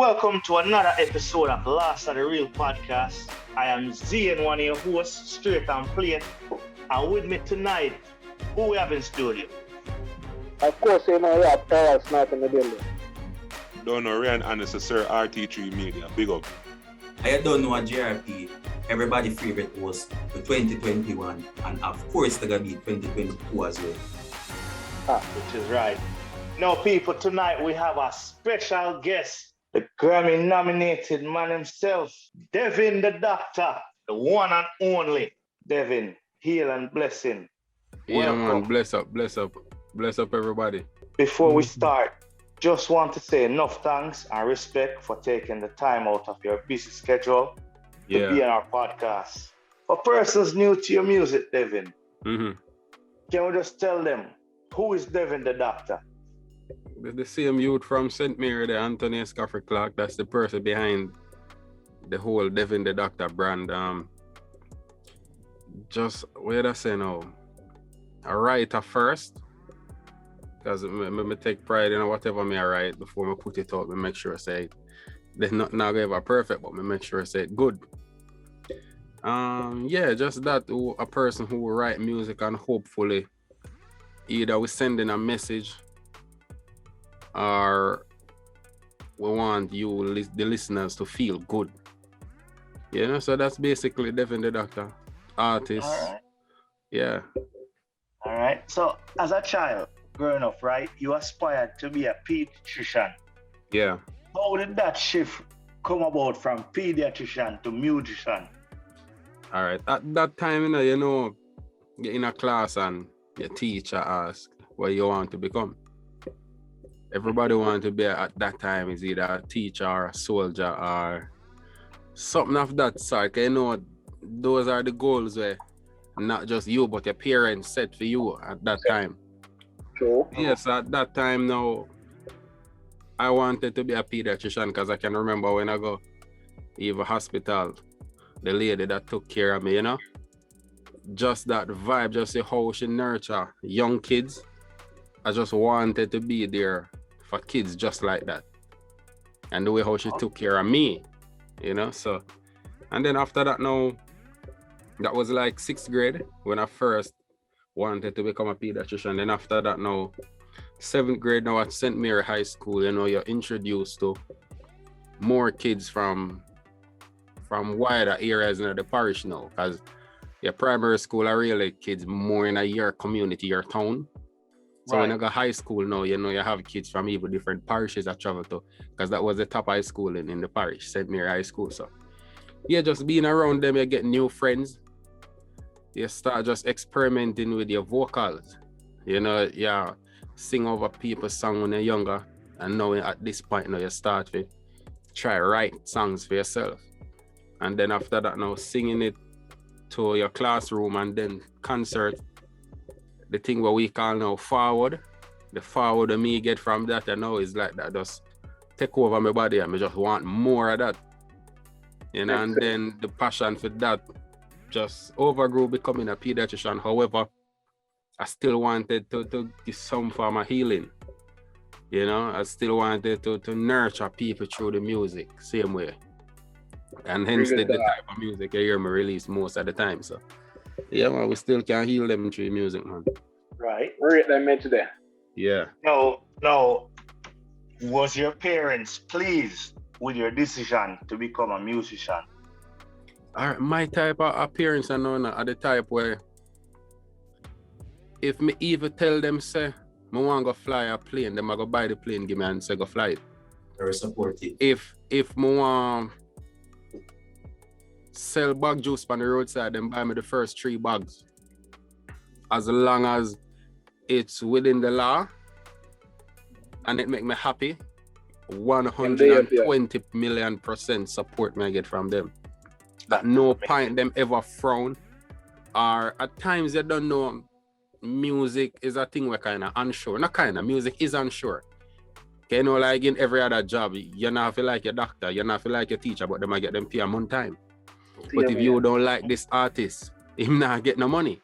Welcome to another episode of Last of the Real Podcast. I am Zian, one of your hosts, straight and plain. And with me tonight, who we have in studio? Of course, you know, we have Parental Snipe in the building. Don't know Ryan Anderson, Sir RT3 Media. Big up. I don't know a JRP, everybody's favorite was for 2021, and of course, they're gonna be 2022 as well. Which is right. Now, people, tonight we have a special guest, the Grammy-nominated man himself, Devin Di Dakta, the one and only. Devin, heal and blessing. Yeah, man, bless up, everybody. Before we start, just want to say enough thanks and respect for taking the time out of your busy schedule to be on our podcast. For persons new to your music, Devin, can we just tell them, who is Devin Di Dakta? The same youth from St. Mary, the Anthony Scaffrey Clark, that's the person behind the whole Devin Di Dakta brand. Just, what I say now, a writer first, because I take pride in whatever I write before I put it out. I make sure I say it. There's not ever perfect, but I make sure I say it good. Just that, a person who will write music and hopefully either we sending a message or we want you, the listeners, to feel good. You know, so that's basically Devin Di Dakta, artist. All right. Yeah. All right. So, as a child, growing up, right, you aspired to be a pediatrician. Yeah. How did that shift come about from pediatrician to musician? All right. At that time, you know, you're in a class and your teacher asks what you want to become. Everybody wanted to be at that time is either a teacher or a soldier or something of that sort. You know, those are the goals where not just you, but your parents set for you at that time. True. Yes, at that time now, I wanted to be a pediatrician because I can remember when I go Eva Hospital, the lady that took care of me, you know, just that vibe, just how she nurture young kids. I just wanted to be there for kids just like that. And the way how she took care of me, you know, so. And then after that now, that was like 6th grade when I first wanted to become a pediatrician. Then after that now, 7th grade now at St. Mary High School, you know, you're introduced to more kids from wider areas in the parish now, because your primary school are really kids more in your community, your town. So when you go high school now, you know, you have kids from even different parishes I travel to, because that was the top high school in the parish, St. Mary High School. So yeah, just being around them, you get new friends. You start just experimenting with your vocals. You know, you sing over people's songs when you're younger, and now at this point now you start to try write songs for yourself. And then after that now, singing it to your classroom and then concert. The thing what we call now forward, the forward of me get from that, I know is like that just take over my body and I just want more of that. You know, and then the passion for that just overgrew becoming a pediatrician. However, I still wanted to give some form of healing. You know, I still wanted to nurture people through the music, same way. And hence the type of music you hear me release most of the time. So yeah, man, we still can heal them through music, man. Right. Rate them in today. Yeah. No. Was your parents pleased with your decision to become a musician? All right, my type of appearance are the type where if me even tell them, say, I want to go fly a plane, them I go buy the plane, give me and say go fly it. Very supportive. If I want sell bag juice on the roadside, then buy me the first 3 bags. As long as it's within the law and it make me happy, 120 million% support me I get from them. At no point them ever frown, or at times they don't know music is a thing we're kind of unsure. Not kind of, music is unsure. You know, like in every other job, you not feel like your doctor, you not feel like your teacher, but them I get them pay them on time. But if you don't like this artist, him not get no money.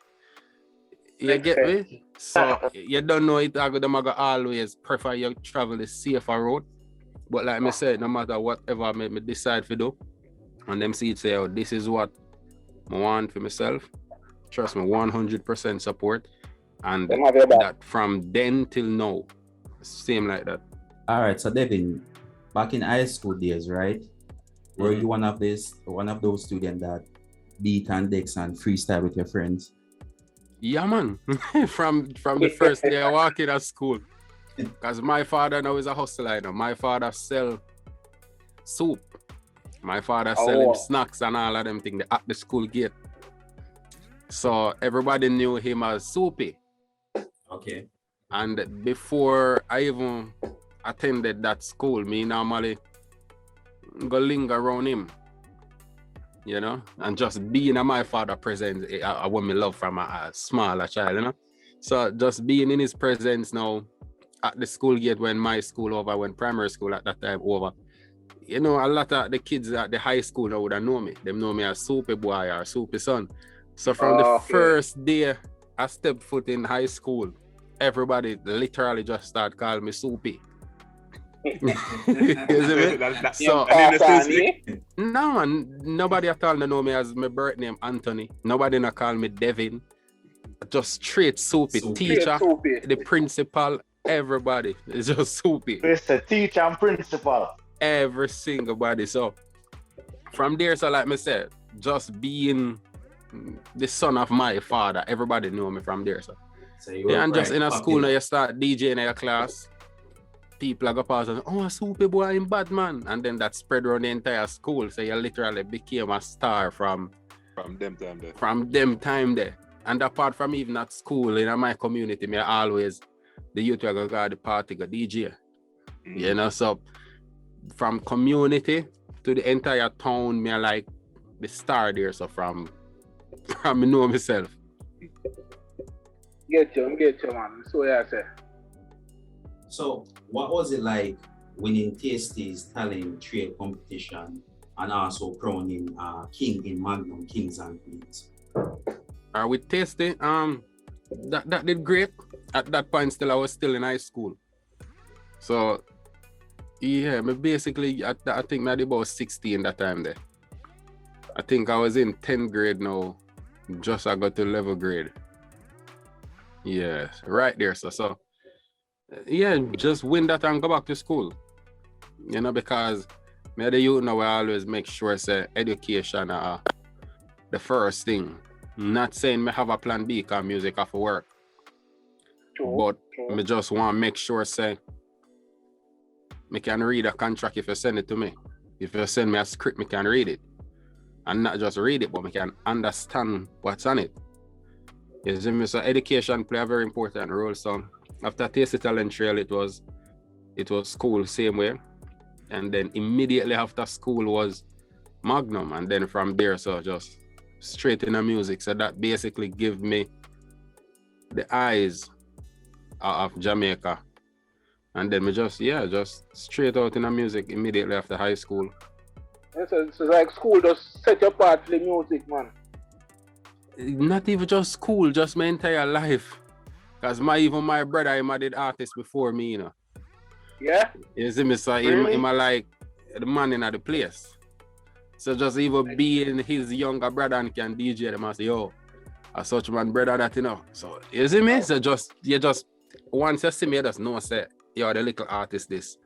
You get me? So you don't know it, them I go always prefer you travel the safer road. But like I said, no matter whatever I me decide to do, and them see it say, oh, this is what I want for myself. Trust me, 100% support. And that from then till now, same like that. All right, so Devin, back in high school days, right? Were you one of those students that beat and decks and freestyle with your friends? Yeah, man. from the first day I walk in at school. Because my father now is a hustler. My father sell soup. My father sell him snacks and all of them things at the school gate. So everybody knew him as Soupy. Okay. And before I even attended that school, me normally go linger around him, you know, and just being in my father's presence, I want me love from a smaller child, you know. So just being in his presence now at the school gate when my school over, when primary school at that time over, you know, a lot of the kids at the high school now would have know me. They know me as Soupy boy or Soupy son. So from the first day I stepped foot in high school, everybody literally just start calling me Soupy. No man, nobody at all know me as my birth name Anthony. Nobody not call me Devin. Just straight Soupy. Teacher, the principal, everybody. It's just Soupy. It's the teacher and principal. Every single body. So from there, so like I said, just being the son of my father, everybody know me from there. So yeah, and just in a school now you start DJing in your class. People go past and oh, Soupy boy in bad man. And then that spread around the entire school. So you literally became a star from them time there. From them time there. And apart from even at school, in my community, me always the youth will go the party, go DJ. You know, so from community to the entire town, me like the star there. So from me know myself. Get you, man. So yeah, I say. So what was it like winning Tasty's talent trade competition and also crowning king in Magnum, Kings and Queens? With Tasty, that did great. At that point still I was still in high school. So yeah, me basically I think I did about 16 that time there. I think I was in 10th grade now. Just I got to 11th grade. Yeah, right there. So yeah, just win that and go back to school. You know, because me the youth now I always make sure say education the first thing. Not saying me have a plan B because music have to work. But me just want to make sure say me can read a contract if you send it to me. If you send me a script, me can read it. And not just read it, but me can understand what's on it. You see me? So education play a very important role. So after Tasty Talent Trail, it was school same way. And then immediately after school was Magnum. And then from there, so just straight in the music. So that basically give me the eyes of Jamaica. And then me just straight out in the music immediately after high school. So like school just set you apart for the music, man. Not even just school, just my entire life. Because my brother, he did artist before me, you know. Yeah? You see me? So really? He like the man in the place. So just even being his younger brother and can DJ them and say, yo, I such man brother that, you know. So you see me? So you just once you see me, you just know say, you're the little artist this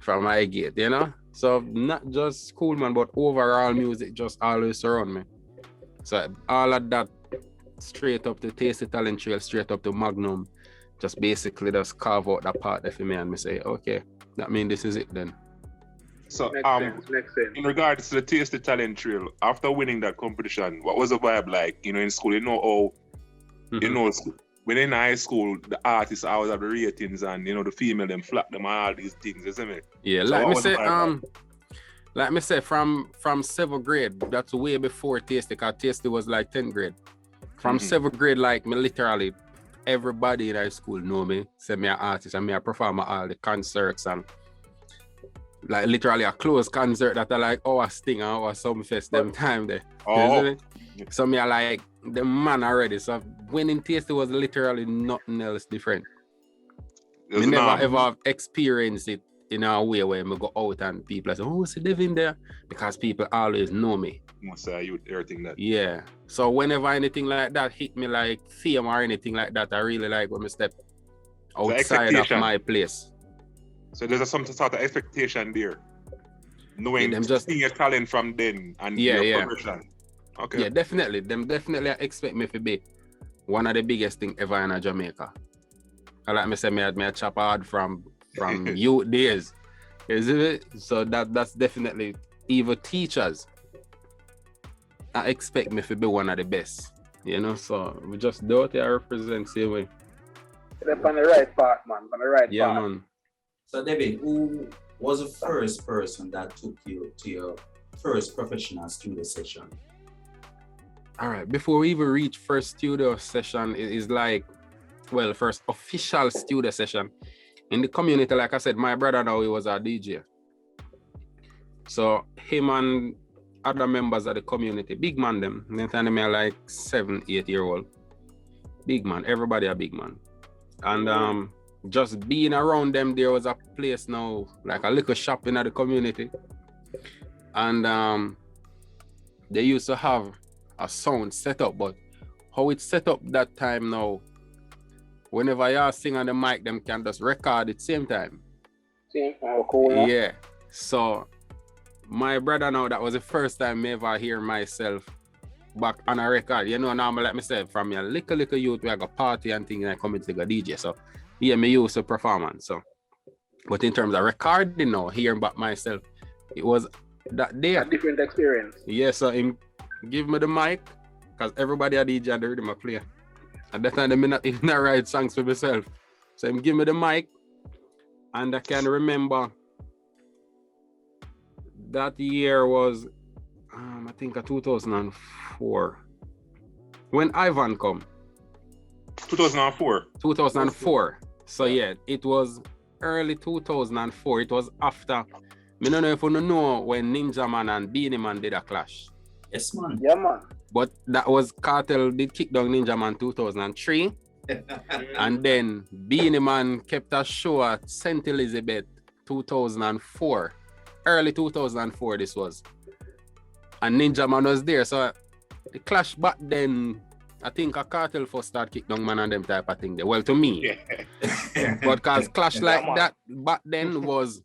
from my gate, you know? So not just school, man, but overall music just always surround me. So all of that straight up to Tasty Talent Trail, straight up to Magnum, just basically just carve out that part for me and me say, okay, that means this is it then. So makes sense. In regards to the Tasty Talent Trail, after winning that competition, what was the vibe like? You know, in school, you know how you know when in high school, the artists always have the ratings and you know the female them flap them and all these things, isn't it? Yeah, so like me say, from 7th grade, that's way before Tasty, because Tasty was like 10th grade. From 7th grade, like me literally, everybody in high school know me, say me an artist, and me I perform at all the concerts and like literally a closed concert that I like our Sting and our Summerfest them time there. Oh. So me I like the man already. So winning Tasty was literally nothing else different. We never ever experienced it in a way where I go out and people say, oh, see Devin there? Because people always know me. Must say you everything that. Yeah. So whenever anything like that hit me like fame or anything like that, I really like when I step outside of my place. So there's some sort of expectation there. Knowing seeing your talent from then and your progression. Okay. Yeah, definitely. Them definitely expect me to be one of the biggest thing ever in Jamaica. I like me say me had me a chop hard from youth days. Isn't it? So that's definitely even teachers. I expect me to be one of the best. You know, so we just do it I represent same way. They're on the right path, man. On the right path. Yeah, man. So Devin, who was the first person that took you to your first professional studio session? All right, before we even reach first studio session, it is like, well, first official studio session. In the community, like I said, my brother now, he was a DJ. So him and other members of the community, big man them, they tell me like 7, 8 year old. Big man, everybody a big man. And just being around them, there was a place now, like a little shop in the community. And they used to have a sound set up, but how it's set up that time now, whenever y'all sing on the mic, them can just record at the same time. Cool. Yeah. So my brother now, that was the first time I ever hear myself back on a record. You know, normally like myself, from a little youth, we have a party and things, and I come into the DJ. So yeah, me used to performance. So, but in terms of recording now, hearing back myself, it was that day. A different experience. Yeah, so him give me the mic, because everybody a DJ and the rhythm I play. At that time, I not even write songs for myself. So him give me the mic, and I can remember that year was, I think 2004, when Ivan come. 2004. 2004. So yeah, it was early 2004. It was after. I don't know if you know when Ninja Man and Beanie Man did a clash. Yes, man. Yeah, man. But that was Cartel did kick down Ninja Man 2003. And then Beanie Man kept a show at St. Elizabeth 2004. Early 2004 this was. And Ninja Man was there. So the clash back then, I think a Cartel first start kick down man and them type of thing there. Well, to me. But because clash like that back then was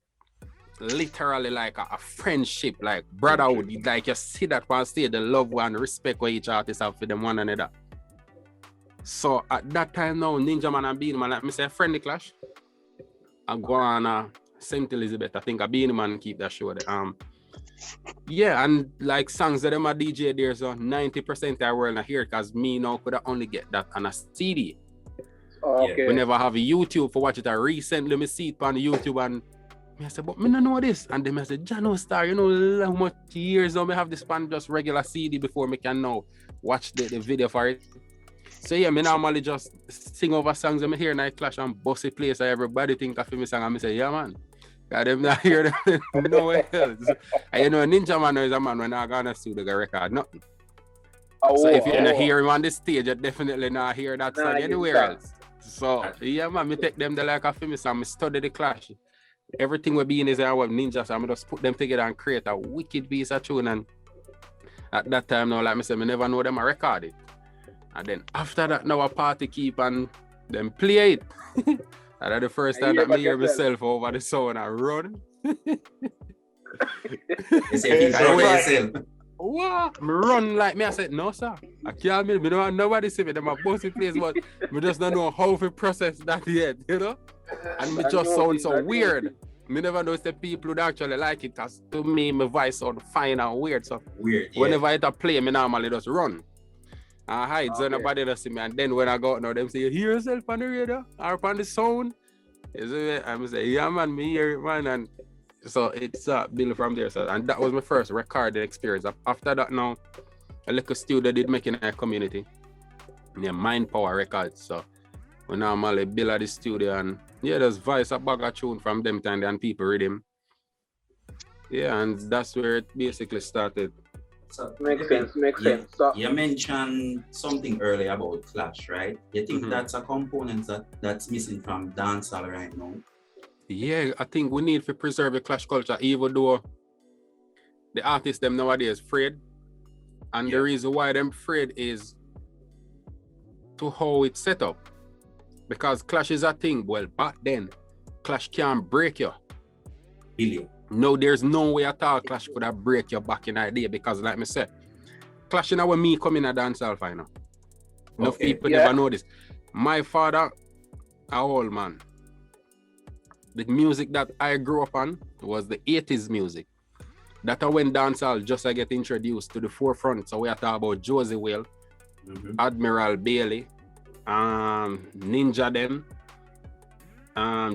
literally like a friendship, like brotherhood. Like you see that one stage, the love and respect what each artist have for them one another. So at that time now, Ninja Man and Beanie Man, like me say, friendly clash. I go on St. Elizabeth. I think a Beanie Man keep that show there. Yeah, and like songs that them a DJ there, so 90% of the world not here, because me now could only get that on a CD. Okay. We never have a YouTube for watch it. Recently me see it on YouTube and I said, but me don't know this. And then I said, Jano Star, you know how much years now me have this pan just regular CD before me can now watch the video for it. So yeah, me normally just sing over songs and me hear Night Clash and bossy place so everybody think of me song and me say, yeah man. God, them not hear them nowhere else. And you know, Ninja Man is a man when I gonna sue the record, nothing. So if you don't hear him on the stage, you definitely not hear that song anywhere else. So yeah man, me take them the like a famous song, me study the Clash. Everything will be in his with Ninja, so I'm just put them together and create a wicked piece of tune. And at that time now, like I said, me never know them I record it. And then after that now a party keep and them play it. And that's the first time that me hear myself over the sound and run. You say yourself. What? Me run like me. I said, no sir. I can't me don't want nobody see me. Them a bossy place, but me just don't know how to process that yet, you know? And me just sound so weird. Me never know if the people would actually like it, because to me, my voice sound fine and weird. So whenever I hit a play, me normally just run. I hide so nobody does see me. And then when I go out now, them say, you hear yourself on the radio or on the sound? I'm say, yeah man, me hear it man. And so it's built from there. So, and that was my first recording experience. After that now, a little studio did make in our community. Yeah, Mind Power Records. So we normally build at the studio and yeah, there's voice a bag of tune from them time and people read him. Yeah, and that's where it basically started. So, makes sense. So, you mentioned something earlier about Clash, right? You think that's a component that's missing from dancehall right now? Yeah, I think we need to preserve the clash culture, even though the artists them nowadays afraid. And the reason why them afraid is to how it's set up. Because clash is a thing. Well, back then, clash can't break you. Really? No, there's no way at all clash could have break your back in idea because like me said, clash in when me come in a dancehall final. Enough people never know this. My father, a old man. The music that I grew up on was the 80s music. That's when dancehall just I get introduced to the forefront. So we are talking about Josie Whale, Admiral Bailey, Ninja them,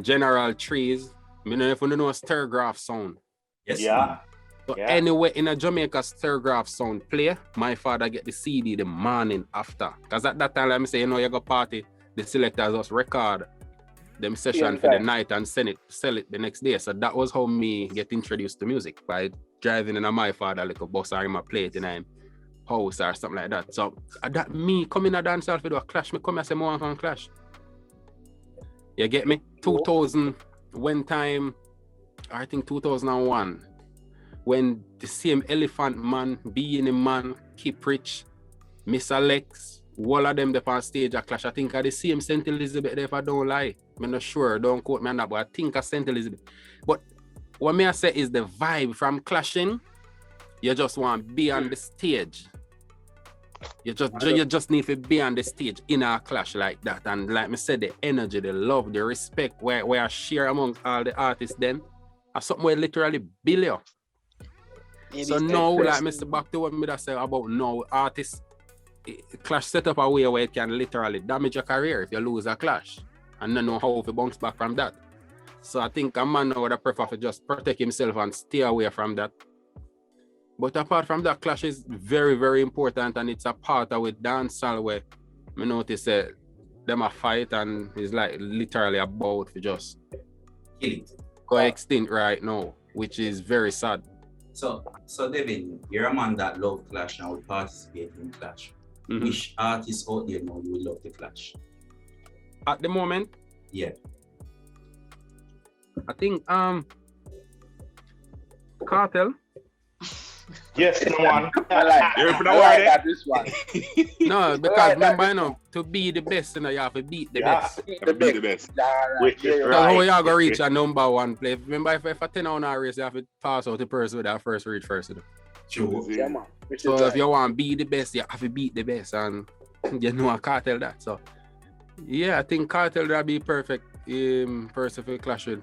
General Trees. I don't know if you know a stirgraph sound. Yes. Yeah. So anyway, in a Jamaica stirgraph sound play, my father get the CD the morning after. Because at that time, let me say, you go party, the selectors just record them session for the night and sell it the next day. So that was how me get introduced to music, by driving in a my father like a bus or him a play it in a house or something like that. So that me coming a dancehall for do a clash, me come and say more on clash. You get me? 2000 when time, I think 2001, when the same Elephant Man, Being a Man, Keep Rich, Miss Alex, all of them there on stage at clash. I think are the same St. Elizabeth there, if I don't lie. I'm not sure, don't quote me on that, but I think of St. Elizabeth. But what me I say is the vibe from clashing, you just want to be on the stage. You just need to be on the stage in a clash like that. And like me said, the energy, the love, the respect where I share among all the artists then are something where literally build you. So now, like Mr. Back to what me that say about now, artists clash set up a way where it can literally damage your career if you lose a clash and not know how to bounce back from that. So I think a man now would prefer to just protect himself and stay away from that. But apart from that, clash is very, very important, and it's a part of with dancehall where I notice them a fight and it's like literally about to just kill it. Go extinct right now, which is very sad. So Devin, you're a man that love clash and will participate in clash. Which artists out there now you would love to clash? At the moment? Yeah. I think Cartel. Yes, no one. I like that this one. No, because remember, you know, to be the best, you know, you have to beat the best. Be the best. Which is That's right. how you going to reach a number one place. Remember, if a 10 hour race, you have to pass out the person with that first reach first. You know? True. Yeah, man. So if you want to be the best, you have to beat the best, and you know a Cartel that. So yeah, I think Cartel would be perfect person for clash with.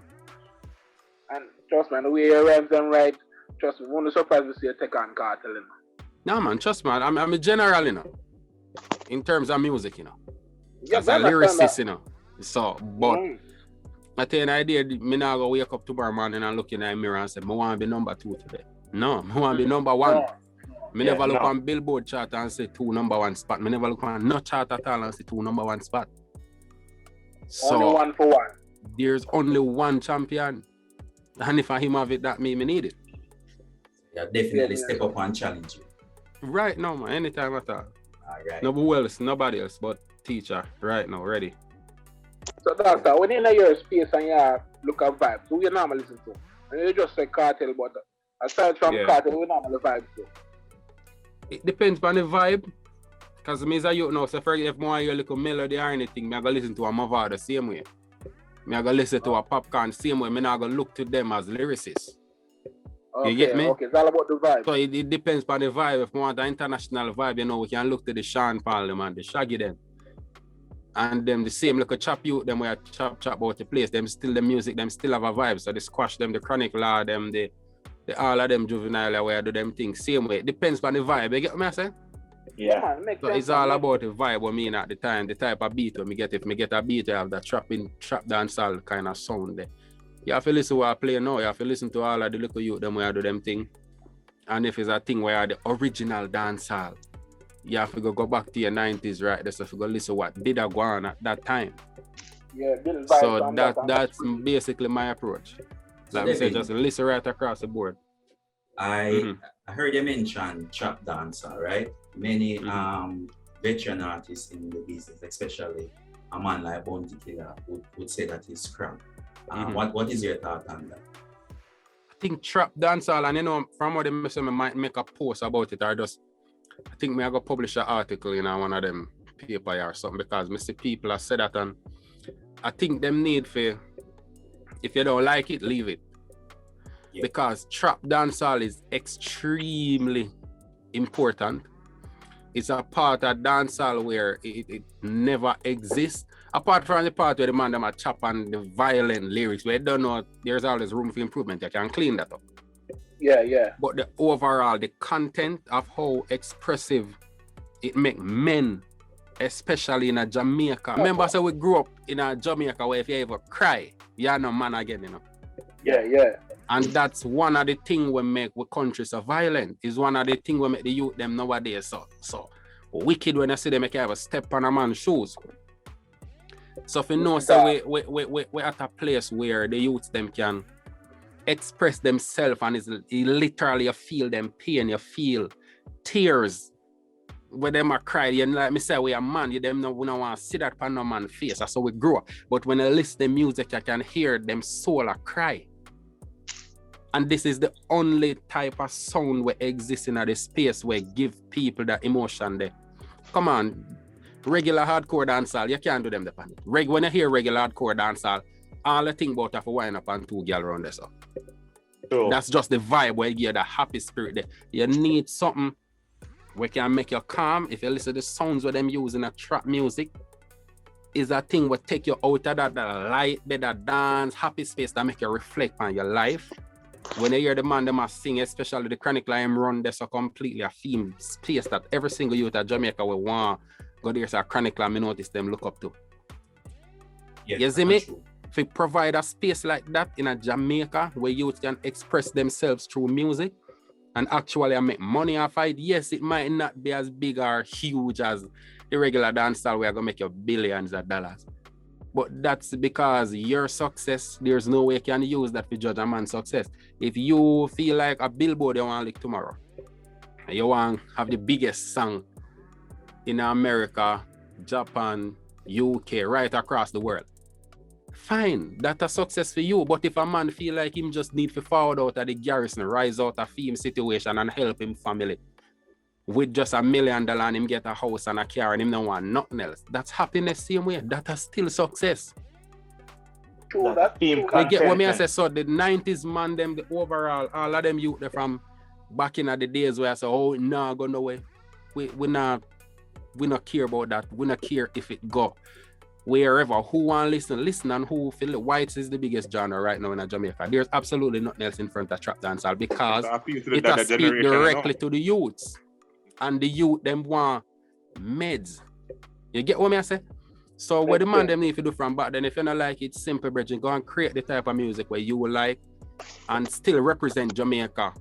And trust me, the way you rhymes them right, trust me, won't surprise to see you take on Cartel, you know. No man, trust me, I'm a general, you know, in terms of music, you know. Yeah, as a lyricist, you know. So, but I tell you an idea, me now go wake up tomorrow morning and look in the mirror and say, I want to be number 2 today. No, I want to be number 1. Me never look on Billboard chart and say 2 number 1 spot. Me never look on no chart at all and say 2 number 1 spot. So only 1 for 1. There's only 1 champion. And if I him have it, that mean me need it. Yeah, definitely step up and challenge you. Right now, man, anytime at all. Alright. Nobody else but teacher right now, ready. So Doctor, when you're in your space and you look at vibes, who you normally listen to? And you just say Cartel, but aside from Cartel, we normally vibe to. It depends on the vibe. Because me as a youth now, so for if I hear a little melody or anything, I go listen to a Mavado the same way. I go listen to a Popcorn same way. I not go look to them as lyricists. Okay, you get me? Okay, it's all about the vibe. So it depends on the vibe. If we want an international vibe, you know, we can look to the Sean Paul them and the Shaggy them. And them the same like a chop youth, them where chop about the place, them still the music, them still have a vibe. So the Squash them, the Chronic Law, them, the all of them Juvenile where do them things same way. It depends on the vibe. You get what I say? Yeah, man, so it's all about the vibe I mean at the time, the type of beat when me get. If me get a beat, I have that trap dancehall kind of sound there. You have to listen to what I play now. You have to listen to all of the little youth them where I do them thing. And if it's a thing where the original dancehall, you have to go back to your 90s, right? That's if you go listen to what did I go on at that time. Yeah, so that's basically my approach. Like I say, just listen right across the board. I heard you mention trap dancer, right? Many veteran artists in the business, especially a man like Bounty Killer, would say that he's crap. What is your thought on that? I think trap dancehall, and you know, from what they say, I might make a post about it, or just, I think I go publish an article in one of them paper or something, because I see people have said that, and I think them need for, if you don't like it, leave it. Yeah. Because trap dancehall is extremely important. It's a part of dancehall where it never exists. Apart from the part where the man them are chop on the violent lyrics, where you don't know there's always room for improvement. You can clean that up. Yeah. But the overall, the content of how expressive it make men, especially in a Jamaica. Remember, so we grew up in a Jamaica where if you ever cry, you're no man again, you know. Yeah. And that's one of the things we make the country so violent. Is one of the things we make the youth them nowadays so wicked when I see them make you have a step on a man's shoes. So if you know, so we're at a place where the youths them can express themselves, and you literally you feel them pain, you feel tears when them are crying. You like me say, we are man, you them no want to see that on no man's face. That's how we grow up. But when you listen to music, you can hear them soul a cry. And this is the only type of sound where exists in the space where give people that emotion there. Come on, regular hardcore dancehall, you can't do them the panic. When you hear regular hardcore dancehall, all I think about have to wind up on two girls around there. So. Sure. That's just the vibe where you get the happy spirit there. You need something where can make you calm. If you listen to the sounds where them using a trap music, is a thing will take you out of that light, that dance, happy space that make you reflect on your life. When you hear the man them a sing, especially the Chronic Line run, there's a completely a theme space that every single youth at Jamaica will want go there's a Chronic Line, I notice them look up to. Yes, you see me? True. If you provide a space like that in a Jamaica where youth can express themselves through music and actually make money off it, yes, it might not be as big or huge as the regular dancehall where you're going to make you billions of dollars. But that's because your success, there's no way you can use that to judge a man's success. If you feel like a billboard you want to lick tomorrow, and you want to have the biggest song in America, Japan, UK, right across the world, fine, that's a success for you. But if a man feel like him just need to forward out of the garrison, rise out of fame situation and help him family with just $1 million and him get a house and a car and him don't want nothing else, that's happiness same way. That is still success. True, that's true. I get what I say. So the 90s man, them, the overall, all of them youth they from back in the days where I say, oh, no, go no way. We not care about that. We not care if it go wherever. Who want listen, and who feel the whites is the biggest genre right now in Jamaica. There's absolutely nothing else in front of trap dancehall because it has speak directly to the youths. And the youth them want meds. You get what I say? So what the man them need to do from back then, if you don't like it, simple, bridging, go and create the type of music where you will like and still represent Jamaica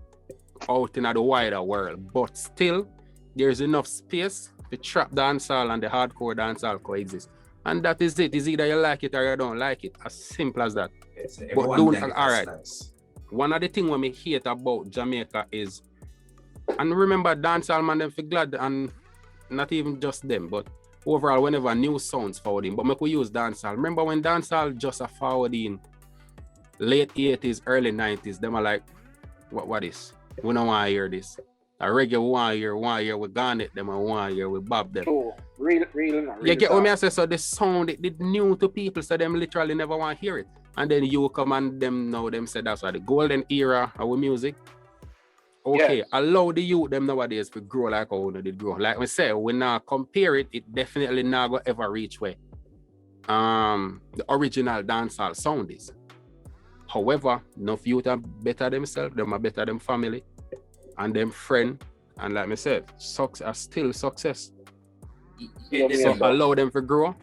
out in the wider world. But still, there's enough space for trap dancehall and the hardcore dancehall coexist. And that is it. It's either you like it or you don't like it. As simple as that. But don't, all right. One of the things when me hate about Jamaica is, and remember dancehall man them for glad, and not even just them, but overall whenever new sounds forward in, but make we use dancehall. Remember when dancehall just a forward in late 80s, early 90s, them are like, what is? We don't want to hear this. A reggae we want to hear with Garnet them, and want to hear with Bob them. Oh, real you get what I say? So the sound, it new to people, so them literally never want to hear it. And then you come and them know them say that's why the golden era of our music. Okay, yes. Allow the youth them nowadays to grow like how they did grow. Like we say, when now compare it, it definitely not go ever reach where the original dancehall sound is. However, enough youth are better themselves, them are better them family and them friend. And like I said, success are still success. So allow them to grow.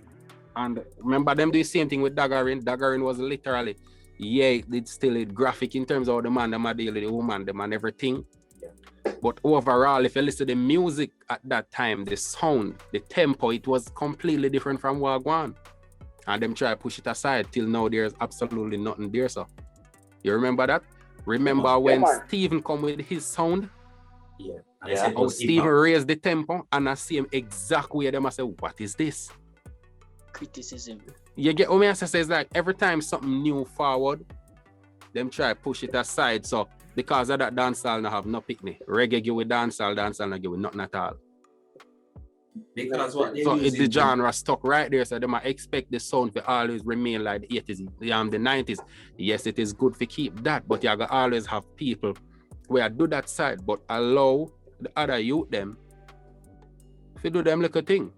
And remember them do the same thing with Daggering. Daggering was literally, it still graphic in terms of the man, them are dealing with the woman, them and everything. Yeah. But overall, if you listen to the music at that time, the sound, the tempo, it was completely different from Wagwan. And them try to push it aside till now there's absolutely nothing there. So you remember that? Remember when Stephen come with his sound? Yeah. How Stephen raised the tempo and I see him exact way them I say, what is this? Criticism. You get what me say is like every time something new forward, them try push it aside. So because of that, dancehall not have no picnic. Reggae give with dancehall not give with nothing at all. Because what they so it's the genre stuck right there. So they might expect the sound to always remain like the 80s, the 90s. Yes, it is good to keep that, but you gotta always have people where do that side, but allow the other youth them to do them little thing.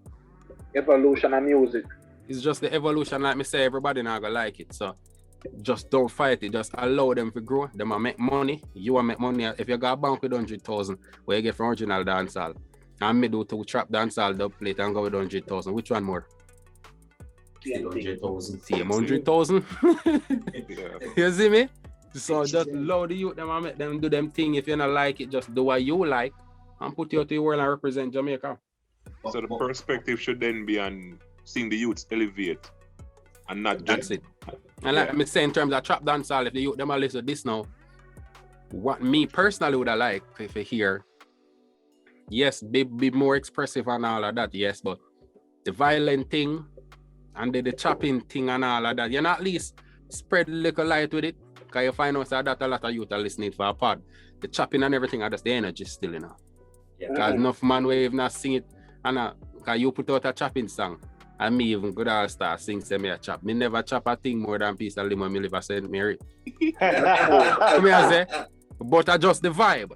Evolution of music. It's just the evolution, like me say, everybody not gonna like it. So just don't fight it, just allow them to grow. Them will make money. You will make money. If you got a bank with 100,000, where you get from original dancehall, and me do 2 trap dancehall dub plate and go with 100,000. Which one more? 100,000. See 100,000. You see me? So just allow the youth them and make them do them thing. If you don't like it, just do what you like and put you out to the world and represent Jamaica. So the perspective should then be on seeing the youths elevate and not That's just it. And like me say in terms of trap dancehall, if the youth them are listen to this now, what me personally would have liked if you hear, yes, be more expressive and all of that, yes, but the violent thing and the chopping thing and all of that, you know, at least spread a little light with it, because you find out that a lot of youth are listening for a pod. The chopping and everything are just the energy still, you know. Because enough man will even not sing it, and because you put out a chopping song, and me even good all start sing say me a chop. Me never chop a thing more than piece of lemon me live a St. Mary. Me I say, but I just the vibe.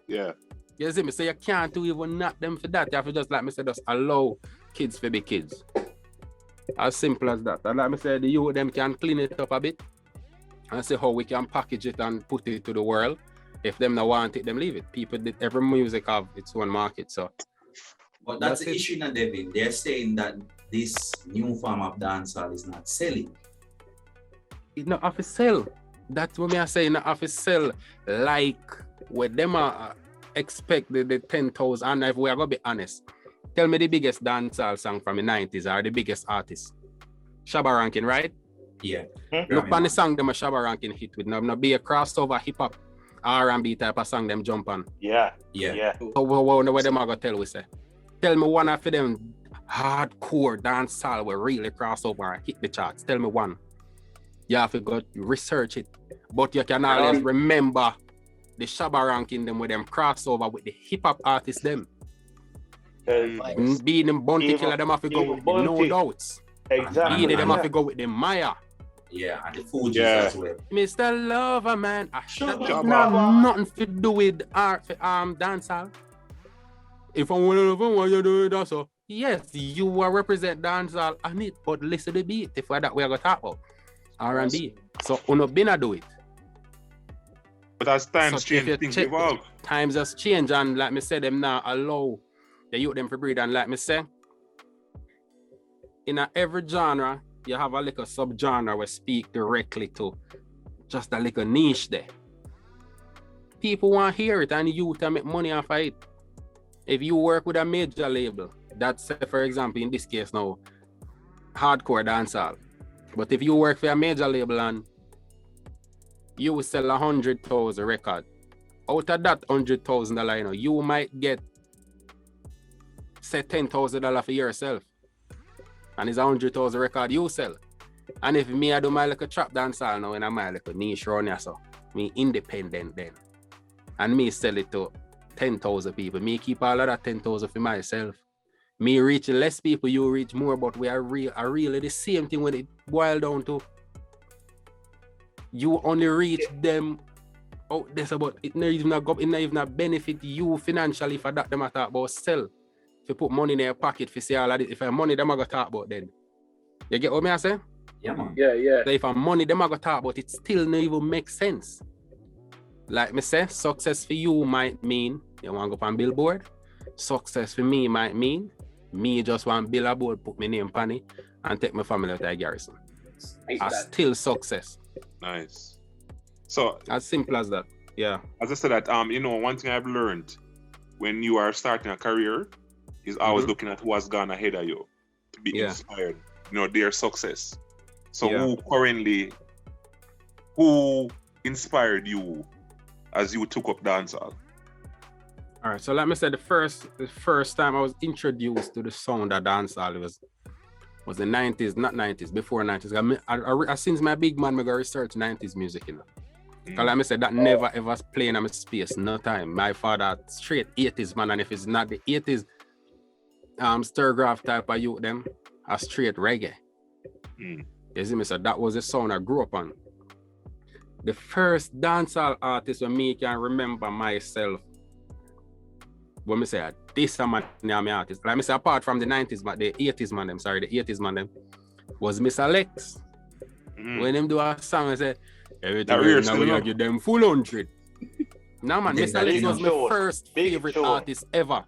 Yeah. You see me? So you can't do even not them for that. You have to just like me say, just allow kids to be kids. As simple as that. And like me say, the youth them can clean it up a bit and see how we can package it and put it to the world. If them not want it, them leave it. People did every music have its own market. So but that's the issue now, Devin. They're saying that this new form of dancehall is not selling. It's not off sell. That's what me are saying, not off sell. Like where them are expect the 10,000, and if we are gonna be honest, tell me the biggest dancehall song from the 90s or the biggest artist. Shabba Rankin, right? Yeah. Look on the song them a Shabba Rankin hit with. Now be a crossover hip hop R&B type of song them jump on. Yeah. So what them are gonna tell we say? Tell me one of them hardcore dancehall will really cross over and hit the charts. Tell me one. You have to go research it. But you can always remember the Shabba Rankin them with them crossover with the hip hop artists them. Being them Bounty Killer, them have to go with the No Doubts. Exactly. Them have to go with the Maya. Yeah, and the Fugees as well. Mr. Lover, man. Shabba. Nothing to do with art dancehall. If I want to know what you do that, so yes, you will represent dancehall on it, but listen to the beat. If that we are gonna talk about R&B. So uno been do it. But as times change, things evolve. Times has changed, and like me say, them now allow the youth them to breathe. And like me say, in every genre, you have a little sub-genre where speak directly to just a little niche there. People want to hear it, and youth can make money off of it. If you work with a major label, that's, say, for example, in this case now, hardcore dancehall. But if you work for a major label and you will sell 100,000 record, out of that $100,000, you know, you might get, say, $10,000 for yourself. And it's 100,000 record you sell. And if me I do my little trap dancehall now and I my little niche run here, so me independent then. And me sell it to 10,000 people. Me keep all of that 10,000 for myself. Me reach less people, you reach more, but we are really the same thing when it boil down to. You only reach them out there, but it not even benefit you financially for that them I talk about sell. If you put money in their pocket for say all of it, if I money them I go talk about then. You get what me I say? Yeah, man. Yeah. So if I money them I go talk about, it still not even make sense. Like me say, success for you might mean you want to go on billboard. Success for me might mean me just want billboard, put my name on it, and take my family to a garrison. I still success. Nice. So as simple as that. Yeah. As I said that, one thing I've learned when you are starting a career is always looking at who has gone ahead of you to be inspired. Their success. So who inspired you as you took up dancehall? All right, so let me say the first time I was introduced to the sound of dancehall was was the 90s, not 90s, before 90s. Since my big man, I go research 90s music, you know. Because like I said, that never ever playing in my space, no time. My father straight 80s, man, and if it's not the 80s, stir-graph type of youth, them, a straight reggae. You see me? So that was the sound I grew up on. The first dancehall artist when me can remember myself, when me say, this man is my artist. Like I say, apart from the 90s, but the 80s man, them, was Mr. Lex. When them do a song, I say, everything now we give them full 100. Now man, Mr. Lex was my first favorite artist ever.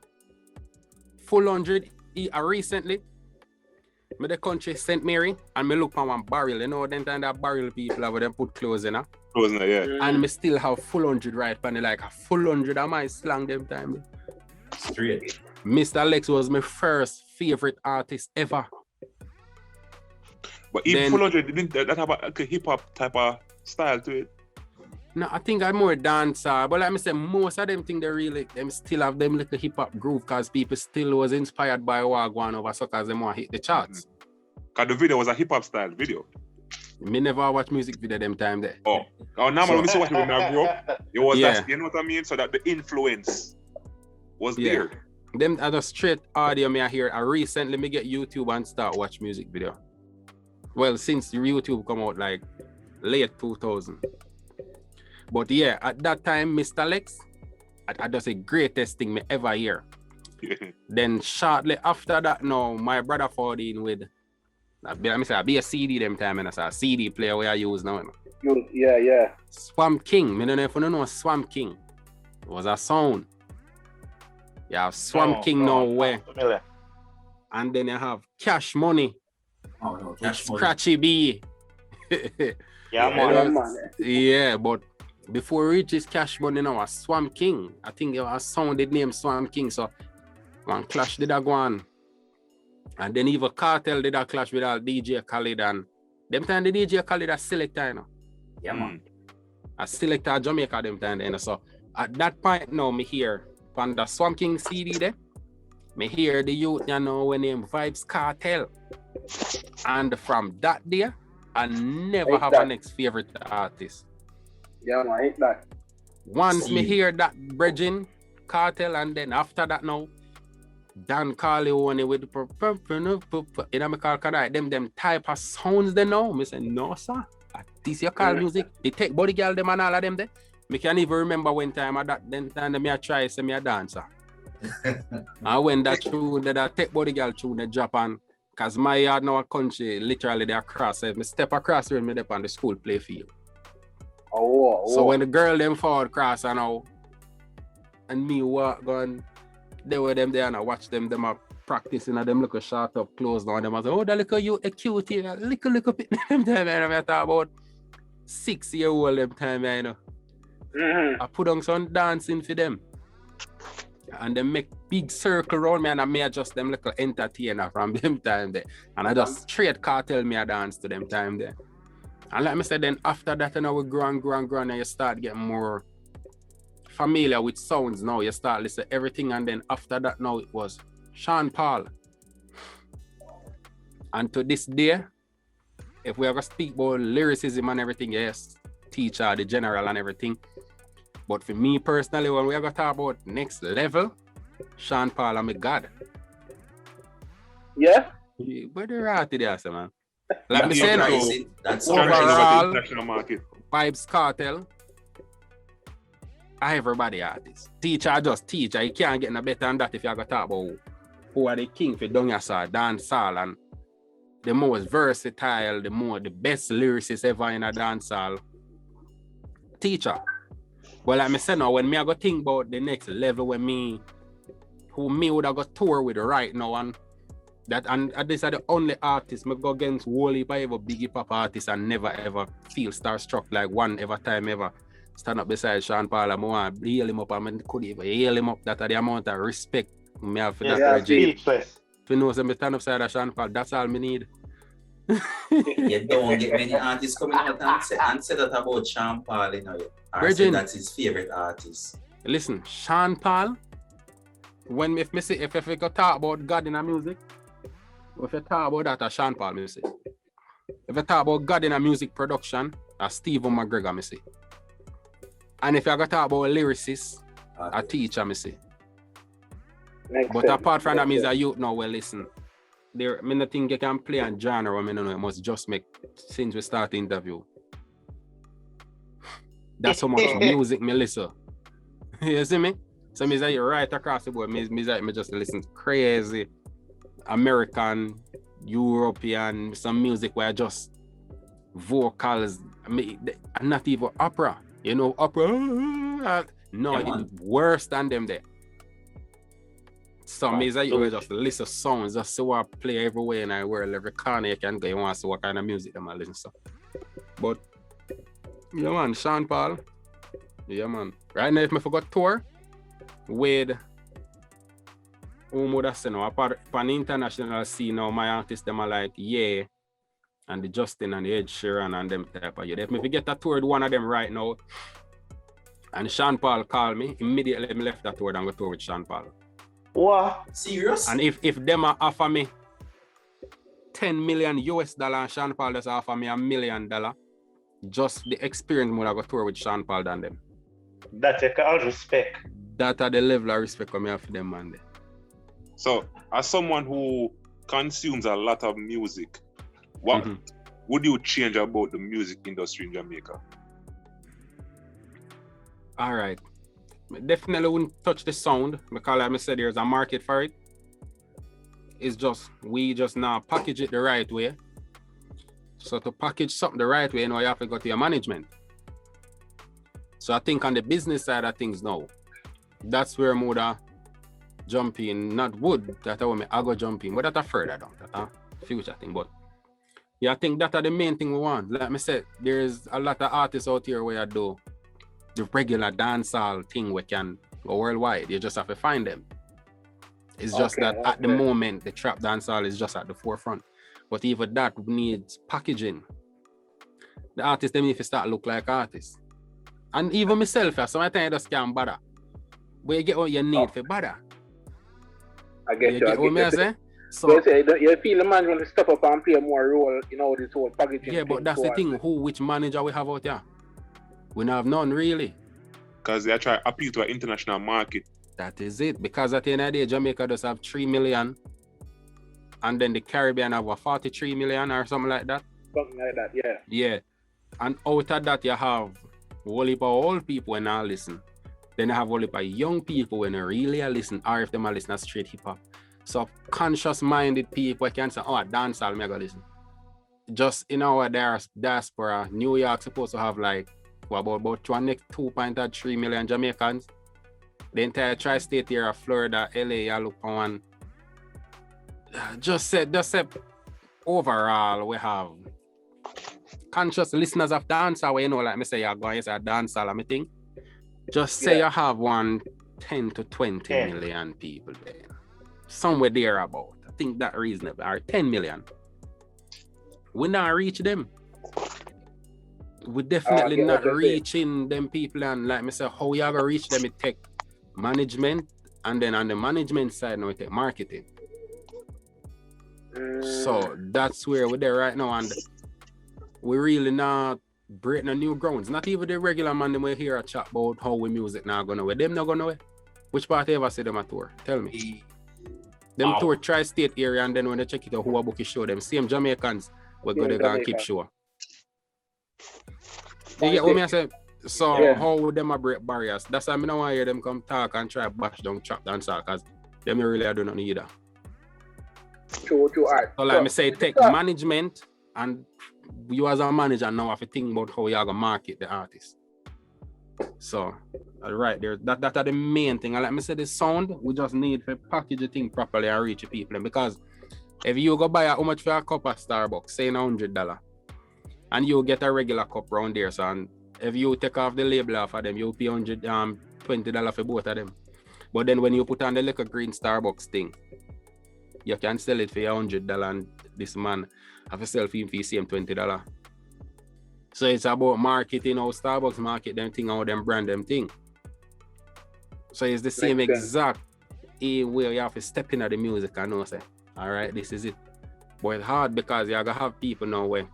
Full 100. Recently, me the country St. Mary, and me look on one barrel. You know, then time that barrel people have them put clothes in. Yeah. And me still have full 100 right, and like a full 100 of my slang them time. Straight. Mr. Lex was my first favorite artist ever. But even full 100 didn't that have a hip hop type of style to it? No, I think I'm more dancer. But like I say, most of them think them still have them little hip hop groove because people still was inspired by Wagwan over suckers them want to hit the charts. Because the video was a hip hop style video. Me never watch music video them time there. Oh now when we see what when I grew up, it was that, you know what I mean? So that the influence was there. Them are the straight audio me I hear. I recently me get YouTube and start watch music video. Well, since YouTube come out like late 2000. But yeah, at that time, Mr. Lex, I just the greatest thing me ever hear. Then shortly after that, now my brother fought in with, I be a CD them time, and I saw a CD player where I use now. Yeah. Swamp King. I don't know if you know Swamp King. It was a sound. You have Swamp King now where. And then you have Cash Money. Oh no, Cash Money. Scratchy B. Yeah, but before we reach this Cash Money now, a Swamp King. I think it was a sound they named Swamp King. So one clash did that go on. And then even Cartel did that clash with our DJ Khalid, and them time the DJ Khalid a selector, you know. Yeah, man. A selector Jamaica them time, you know. So at that point now, me hear on the Swamp King CD there, me hear the youth, you know, when name Vibes Cartel. And from that day, I never have a next favorite artist. Yeah, man, I hate that. Once me hear that Bridging Cartel, and then after that now, Dan Carleone with you know me call them type of sounds they know. Me say no sir. This you call music. They take body girl them and all of them there. Me can't even remember when time at that then time me I try say me a dancer. And when that tune that take body girl tune the Japan, cause my yard now a country literally they across. Me step across when me up on the school play field. So when the girl them forward cross and now and me walk on, they were them there and I watch them are practicing and them look short up close down them. I say, oh, that look you a cute here, little bit them time and I talk about 6-year-old them time, you know. I put on some dancing for them. And they make big circle around me and I may adjust them little entertainer from them time there. And I just straight Cartel me a dance to them time there. And like I said, then after that, you know, we grow and you start getting more familiar with sounds now. You start listening to everything, and then after that, now it was Sean Paul. And to this day, if we ever speak about lyricism and everything, yes, teacher, the general and everything. But for me personally, when we ever talk about next level, Sean Paul, I'm a god. Yeah? But they're out there, man. Like me saying, that's overall, international market. Vibes Cartel, everybody artist. Teacher just teacher. You can't get no better than that if you got to talk about who are the king for Dancehall, Dancehall, and the most versatile, the best lyricist ever in a dancehall. Teacher. Well, like I said now, when me I go think about the next level when who would have got tour with right now, and these are the only artists me go against whole heap of ever big hip hop artists and never ever feel starstruck like one ever time ever stand up beside Sean Paul and I want to hail him up and I could even hail him up. That are the amount of respect me have for that. If you know me stand up beside Sean Paul, that's all me need. You don't get many artists coming out and say that about Sean Paul, you know. Or say that's his favorite artist. Listen, Sean Paul, if we go talk about God in our music, If you talk about that, Sean Paul, me say. If you talk about God in a music production, Stephen McGregor, me say. And if you got to talk about lyricists, a teacher, me say. But apart from that, means that you know, well, listen. There, I don't think you can play a genre, I know it must just make, since we start the interview. That's how much music me listen. You see me? So me say right across the board, me just listen to crazy American, European, some music where just vocals, not even opera. You know, opera, no, it's worse than them there. So me say you just listen to songs, just see what play everywhere in the world, every corner you can go, you want to see what kind of music them I listen to. But, yeah man, Sean Paul, yeah man. Right now if I forgot tour, with whom would I say now, apart from international scene now, my artists them are like, yeah, and the Justin and the Ed Sheeran and them type of you. If we get a tour with one of them right now, and Sean Paul called me, immediately I left that tour and go tour with Sean Paul. What? Serious? And if them offer me $10 million US and Sean Paul just offer me $1 million, just the experience more I go tour with Sean Paul than them. That you can respect. That are the level of respect I have for them, man. So, as someone who consumes a lot of music, what would you change about the music industry in Jamaica? All right. Definitely wouldn't touch the sound because like I said, there's a market for it. It's just, we just now package it the right way. So to package something the right way, you know, you have to go to your management. So I think on the business side of things now, that's where more the jump in, not would, that I go jump in, but that's a further down, that's a future thing. But yeah, I think that's the main thing we want. Like I said, there's a lot of artists out here where I do the regular dancehall thing we can go worldwide. You just have to find them. It's just that at the moment, the trap dancehall is just at the forefront. But even that needs packaging. The artists, they need to start look like artists. And even myself, sometimes I just can't bother. But you get what you need for bother. I get you. Get what I say? So you feel the man want to step up and play more role, you know, this whole packaging. Yeah, but that's the thing. Which manager we have out there? We don't have none really. Because they try to appeal to an international market. That is it. Because at the end of the day, Jamaica does have 3 million. And then the Caribbean have 43 million or something like that. Something like that, yeah. Yeah. And out of that, you have a whole heap of old people when I listen. Then you have a whole heap of young people when they really listen, or if they listen to straight hip hop. So conscious-minded people can say, oh, dancehall, me I go listen. Just in our diaspora, New York supposed to have like, about 2.3 million Jamaicans. The entire tri-state here of Florida, LA, you look on. Just say overall we have conscious listeners of dancehall where you know, like me say, you're going to say dancehall, I think. Just say you have 10 to 20 million people there. Somewhere there about. I think that reasonable. Or 10 million. We not reach them. We definitely not reaching them people, and like me say, how you gonna reach them? It take management, and then on the management side now it take marketing. So that's where we're there right now, and we really not breaking no new grounds. Not even the regular man them we hear a chat about how we music now gonna way. Them not gonna way. Which part ever see them a tour? Tell me. Them tour tri-state area, and then when they check it out, who a book is show them. Same Jamaicans we're gonna keep show. You get what I say? So how would them break barriers? That's why I don't want to hear them come talk and try to bash down trap dancehall, because them really do not need that. True, alright. So like me say, take management, and you as a manager now have to think about how you're gonna market the artist. So right there, that are the main thing. And like me say, the sound, we just need to package the thing properly and reach the people. Because if you go buy how much for a cup of Starbucks, say $100, and you get a regular cup round there, so and if you take off the label off of them, you'll pay $20 for both of them. But then when you put on the little green Starbucks thing, you can sell it for $100, and this man have to sell for him for the same $20. So it's about marketing, how Starbucks market them thing, how them brand them thing. So it's the same exact way you have to step into the music and know say, all right, this is it. But it's hard because you're gonna have people now where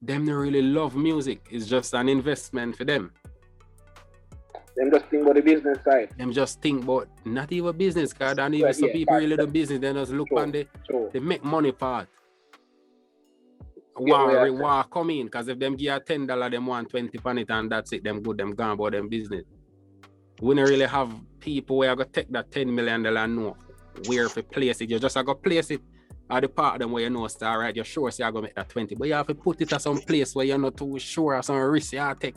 them don't really love music. It's just an investment for them. Them just think about the business side. Them just think about not even business, because and even some people really do business, they just look on the make money part. War come in, because if them give you $10, them want 20 on it, and that's it, them good, them gone about them business. We don't really have people where I go take that $10 million and know where to place it. You just go place it at the part of them where you know star right, you're sure you're gonna make that 20, but you have to put it at some place where you're not too sure of some risk you take.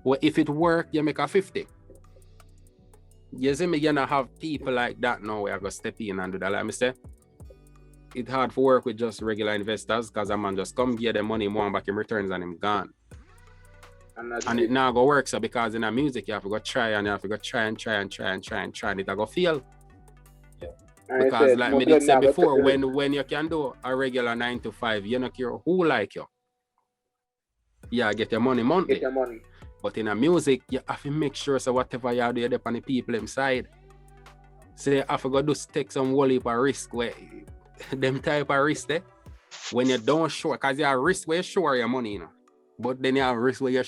Well, if it work, you make a 50. You see me, you know, have people like that now where I go step in and do that. Like I say, it's hard to work with just regular investors because a man just come give them money, more back in returns and him gone. And it now go work, so because in the music you have to go try and you have to go try and it go fail. Yeah. Because like me did say before, when you can do a regular 9 to 5, you don't care who like you. Yeah, get your money monthly. Get your money. But in a music, you have to make sure so whatever you do, you're on the people inside. So you have to go take some whole heap of risk where them type of risk there. When you don't sure, because you have risk where you sure your money, you know. But then you have risk where you're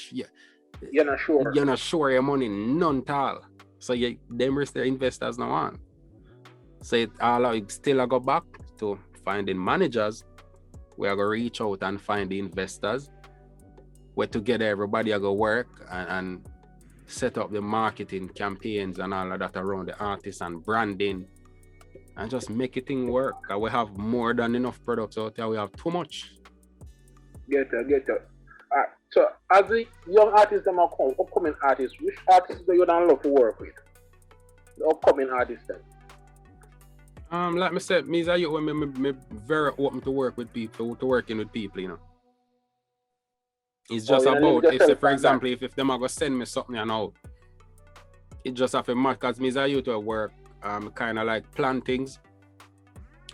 not sure. You're not sure your money, none at all. So them risk the investors now on. So it all still I go back to finding managers where I go reach out and find the investors. Where together everybody go work and set up the marketing campaigns and all of that around the artists and branding and just make it thing work. And we have more than enough products out there. We have too much. Get that. So as the young artists them are upcoming artists, which artists do you don't love to work with? The upcoming artists then. Like I said, me very open to work with people, to working with people, you know. It's just about, if say, for example, if them are going to send me something and out, it just have to match, because me as a youth at work, kind of like plan things.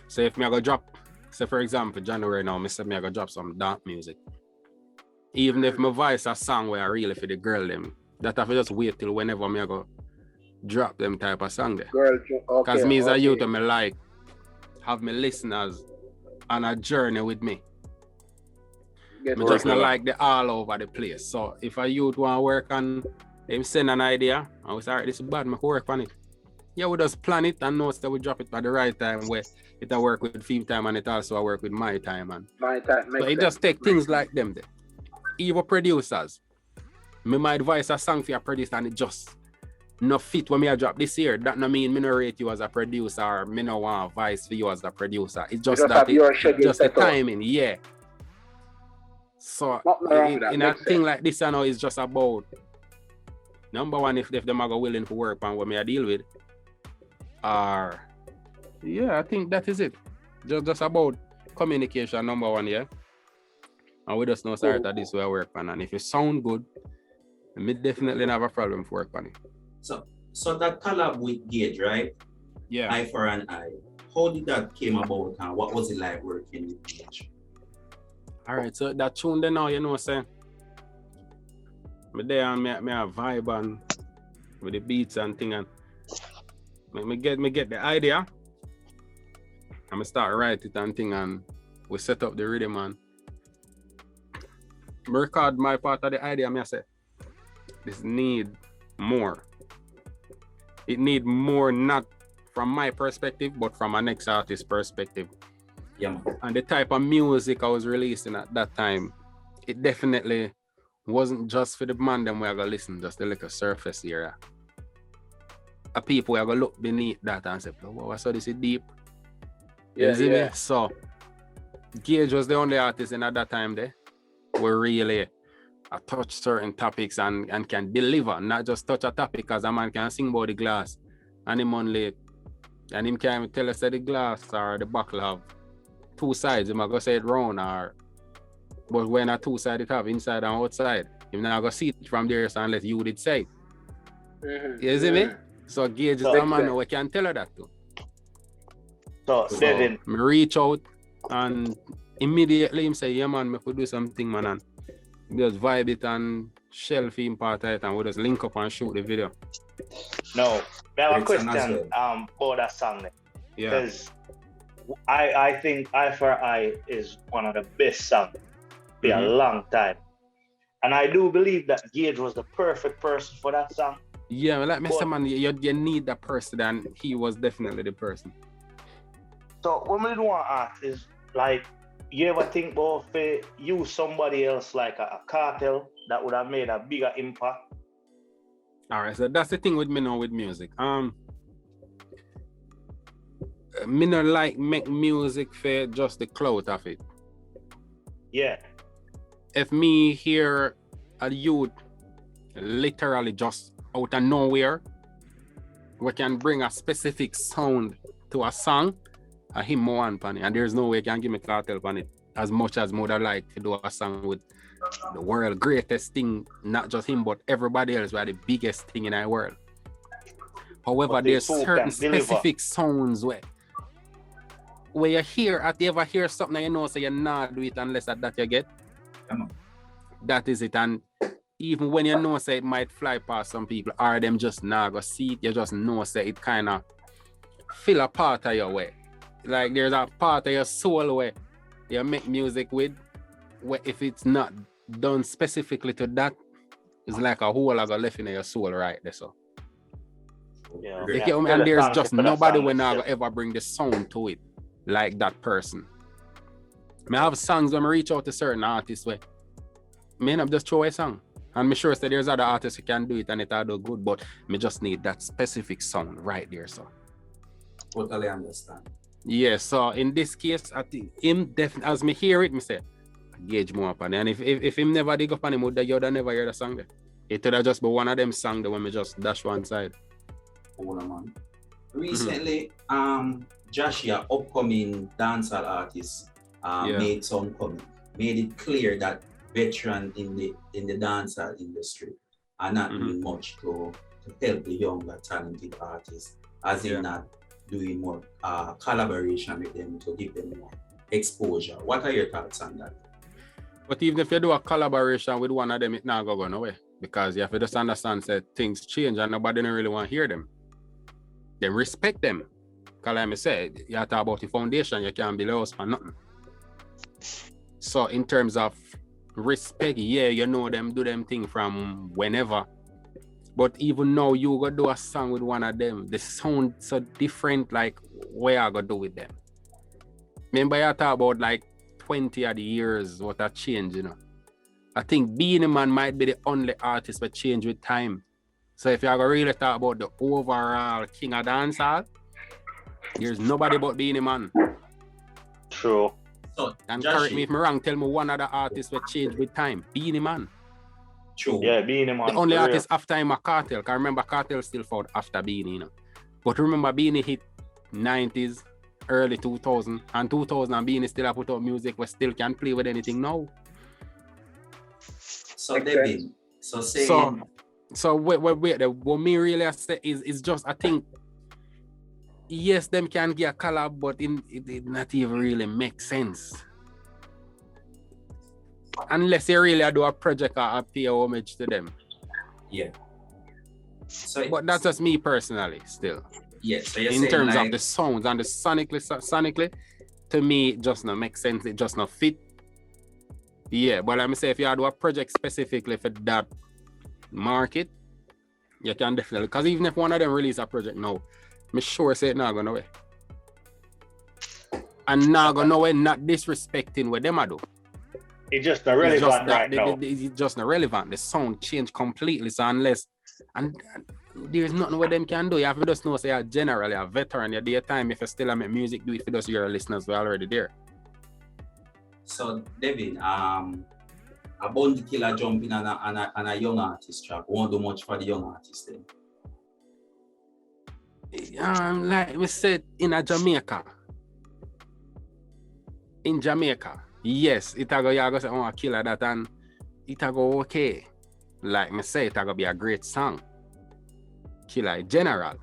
So if me I go drop, say for example, January now, me say me I go drop some dark music. Even if my voice a song where I really for the girl them, that have to just wait till whenever me I go drop them type of song there. Because me as a youth, me like, have my listeners on a journey with me. I just not like the all over the place. So if a youth want to work on, them send an idea, and we say, alright, this is bad, I can work on it. Yeah, we just plan it and know that we drop it at the right time where it will work with Fame time and it also work with my time. And my time. So it just take things like them there. Even producers, me my advice a song for your producer and it just no fit when me I drop this year. That no mean me no rate you as a producer or me no want advice for you as a producer. It's just that just the timing, yeah. So in a thing like this, I know it's just about number one, if them are willing to work on what me I deal with, or yeah, I think that is it. Just about communication, number one, yeah. And we just know start that this way I work on, and if it sound good, me definitely have a problem to work on it. So that collab with Gage, right? Yeah. Eye for an eye. How did that came about, and what was it like working with Gage? Alright, so that tune there now, you know, say, me there and me a vibe and with the beats and thing, and me get the idea, and me start write it and thing, and we set up the rhythm and me record my part of the idea. Me I say, this need more. It need more, not from my perspective, but from my next artist's perspective. Yeah. And the type of music I was releasing at that time, it definitely wasn't just for the man them where I go listen, just the little surface area. People where I go look beneath that and say, wow, I saw this is deep. You see me? So Gage was the only artist in at that time there where really touch certain topics and can deliver, not just touch a topic, because a man can sing about the glass and him only, and him can't tell us that the glass or the buckle have two sides. Him go say it round, or but when a two side it have inside and outside, him not go see it from there, so unless you did say it. You see me? So Gage is the man who can tell her that too. So Devin, me reach out and immediately him say, yeah man, me could do something, man, and just vibe it and shelf him part of it, and we just link up and shoot the video. No, I have a question about that song. Yeah. Because I think Eye for Eye is one of the best songs for a long time. And I do believe that Gage was the perfect person for that song. Yeah, like Mr. Man, you need that person, and he was definitely the person. So what we want to ask is, like, you ever think about if you somebody else like a Cartel that would have made a bigger impact? All right, so that's the thing with me now with music. Me not like make music for just the clout of it. Yeah. If me hear a youth literally just out of nowhere, we can bring a specific sound to a song, I him more on it, and there's no way you can give me Cartel on it as much as more like to do a song with the world greatest thing, not just him but everybody else, who are the biggest thing in our world. However, there's certain specific sounds where you hear, if you ever hear something you know, so you not do it unless that you get. That is it. And even when you know, say it might fly past some people, or them just not go see it, you just know, say it kind of feel a part of your way. Like there's a part of your soul where you make music with, where if it's not done specifically to that, it's like a hole I got left in your soul right there. So yeah. And there's just nobody when I ever bring the sound to it like that person. I have songs when I reach out to certain artists where me not just throw a song. And I'm sure that there's other artists who can do it and it'll do good, but me just need that specific sound right there. So totally understand. Yeah, so in this case, I think him definitely, as me hear it, me say Gage more up on it. And if him never dig up on him, you would never hear the song there. It would have just be one of them songs that when me just dash one side. Hold on, man. Recently, Joshua, upcoming dancehall artist, made some comment, made it clear that veteran in the dancehall industry are not doing much to help the younger talented artists, as in not doing more collaboration with them to give them more exposure. What are your thoughts on that? But even if you do a collaboration with one of them, it's not going to go nowhere, because you have to just understand that things change and nobody don't really want to hear them. Then respect them. Because like I said, you talk about the foundation, you can't be lost for nothing. So in terms of respect, yeah, you know them, do them thing from whenever. But even now, you go do a song with one of them, the sound so different, like what I go do with them. Remember you talk about like 20 of the years what a change, you know. I think Beenie Man might be the only artist that change with time. So if you are really talk about the overall king of dancehall, there's nobody but Beenie Man. True. So, and correct me if I'm wrong, tell me one other artist that change with time. Beenie Man. True. Yeah, Beenie Man. The only artist after him a Cartel. Because remember, Cartel still fought after Beenie, you know. But remember, Beenie hit 90's, early 2000, and 2000 and Beenie still have put out music we still can play with anything now. So Devin, what me really say is just, I think, yes, them can get a collab, but it not even really make sense. Unless you really do a project or pay homage to them. Yeah. So but that's just me personally still. Yeah. So in terms of the sounds and the sonically, to me it just not make sense, it just not fit. Yeah, but let me say if you do a project specifically for that market, you can definitely, because even if one of them release a project now, I'm sure say it not gonna way. And not gonna way, not disrespecting what them I do. It's just not relevant right now. It's just not relevant. The sound changed completely. So unless, and there's nothing what them can do. You have to just know, say you're generally a veteran, your daytime, if you still make music, do it for those your listeners who are already there. So Devin, a Bounty Killer jumping on a young artist track. Won't do much for the young artist then. Like we said, in Jamaica. In Jamaica. Yes, it go you go say, oh, a killer that, and it go okay. Like me say, it go be a great song. Killer general.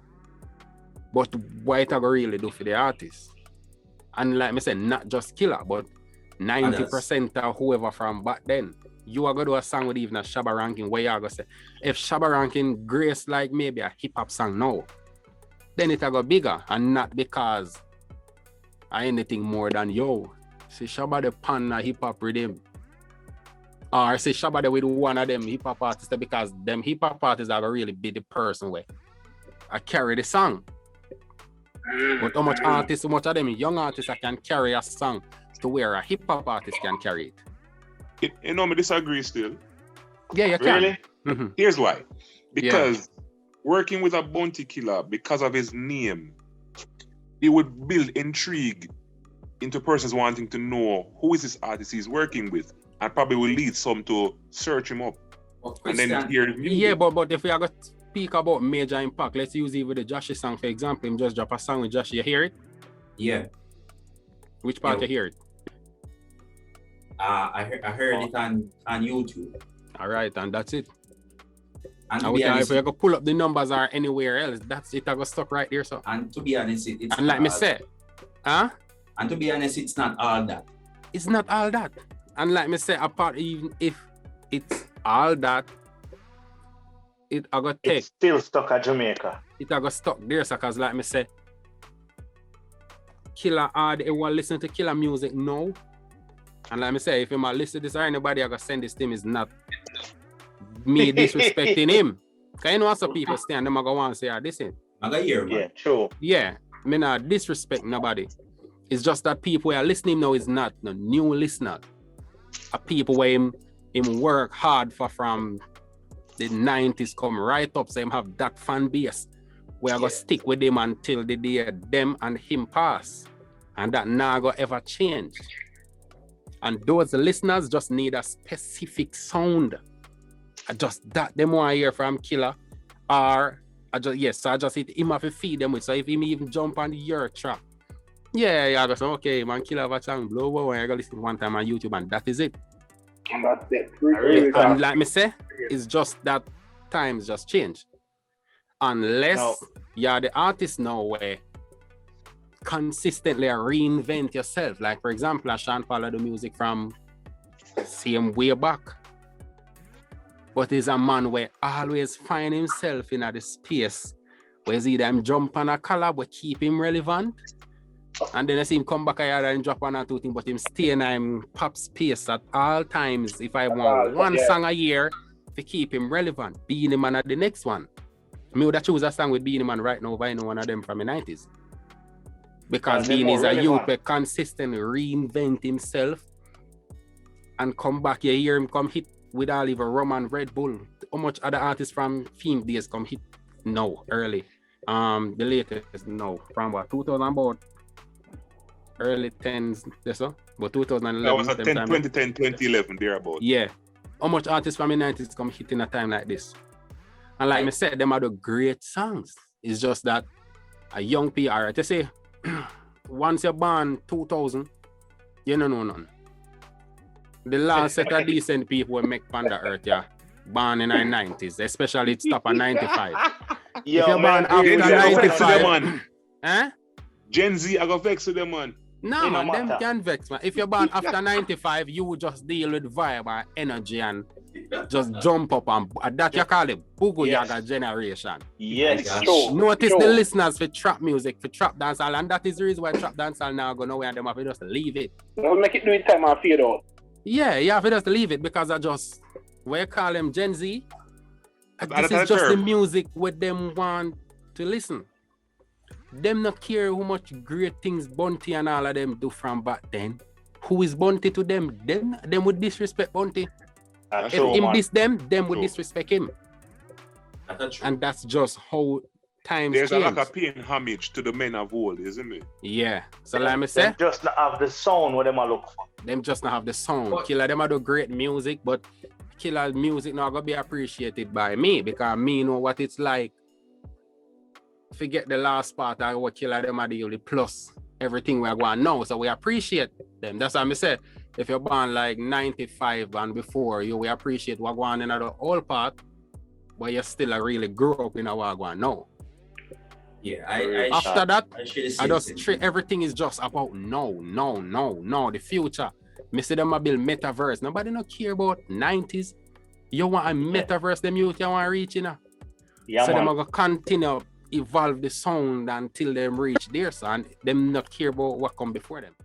But what it go really do for the artist? And like me say, not just Killer, but 90% of whoever from back then. You are going to do a song with even a Shabba Ranking where you are going to say, if Shabba Ranking grace like maybe a hip hop song now, then it go bigger, and not because or anything more than yo. See Shabba the pan a hip hop rhythm. Or say Shabba the with one of them hip hop artists because them hip hop artists are really be the person where I carry the song. But how much of them young artists I can carry a song to where a hip hop artist can carry it. You know, me disagree still. Yeah, you can. Really? Mm-hmm. Here's why. Because working with a bounty killer, because of his name, it would build intrigue into persons wanting to know who is this artist he's working with, and probably will lead some to search him up. And then hear the music. Yeah, but if we are going to speak about major impact, let's use even the Joshy song for example. Him just drop a song with Joshy. You hear it? Yeah. Which part you hear it? I heard it on YouTube. All right, and that's it. And if you're going to pull up the numbers or anywhere else, that's it. I got stuck right there. So. And to be honest, it's and like me say, and to be honest, it's not all that. It's not all that. And like me say, apart even if it's all that, it I got take. It's still stuck at Jamaica. It I got stuck there, so cause like me say, Killer hard everyone listen to Killer music now. And like me say, if you might listen to this or anybody I got send this to him is not me disrespecting him. Cause you know some people stand them I go and say, this is. I got hear, man. Yeah, true. Yeah, me not disrespect nobody. It's just that people who are listening now is not no new listener. A people where him work hard for from the 90s come right up, so him have that fan base where I go stick with him until the day them and him pass. And that now go ever change. And those listeners just need a specific sound. Just that them want to hear from Killer. Or I just hit him have to feed them with. So if him even jump on your track. Yeah, I go say, okay, man, Killer have a song, blow over, and I go listen one time on YouTube, and that is it. And that's it. And like me say, it's just that times just change. Unless you're the artist now where consistently reinvent yourself. Like for example, I shan't follow the music from same way back. But he's a man where always find himself in a space where he's either him jump on a collab or keep him relevant. And then I see him come back here and drop one or two things, but him stay in him pop space at all times. If I want one song a year to keep him relevant, Beenie Man at the next one. I would choose a song with Beenie Man right now if I know one of them from the 90s. Because Beenie is a youth who consistently reinvent himself and come back. You hear him come hit with Oliver Rum and Red Bull. How much other artists from theme days come hit now, early? The latest now, from what, 2000 about? Early 10s, that's all. But 2011. That was a 2010, 2011, thereabout. Yeah. How much artists from the 90s come hit in a time like this? And like I said, them are the great songs. It's just that a young PR, to say, once you're born 2000, you don't know none. The last set of decent people will make Panda Earth, yeah. Born in the 90s, especially it stop at 95. If you're born after 95, Gen Z, I got vex with them, man. No, man, them can vex, man. If you're born after 95, you would just deal with vibe and energy and just jump up and that you call it Boogo Yaga generation. Yes, Notice the listeners for trap music, for trap dancehall, and that is the reason why trap dancehall now go nowhere and them have to just leave it. Don't make it do it time and fade out. Yeah, you have to just leave it because I just, what you call them, Gen Z, this is just the music what them want to listen. Them not care how much great things Bunty and all of them do from back then. Who is Bunty to them? Them would disrespect Bunty. If him diss them would disrespect him. And that's just how times There's change. a lot of paying homage to the men of old, isn't it? Yeah. So like me say, them just not have the sound what them a look for. them just not have the sound. Killer them do great music, but Killer music not gonna be appreciated by me because me know what it's like. Forget the last part of what Killer them are deal with plus everything we're going now. So we appreciate them. That's what I say. If you're born like 95 and before, you will appreciate what going on in the old part, but you still really grow up in what going now. Yeah, after that, I just treat everything is just about no, the future. Me see them a build metaverse. Nobody no care about 90s. You want a metaverse, them youth you want to reach, you know? Yeah, so man. them are going to continue evolve the sound until them reach there, son. Them not care about what come before them.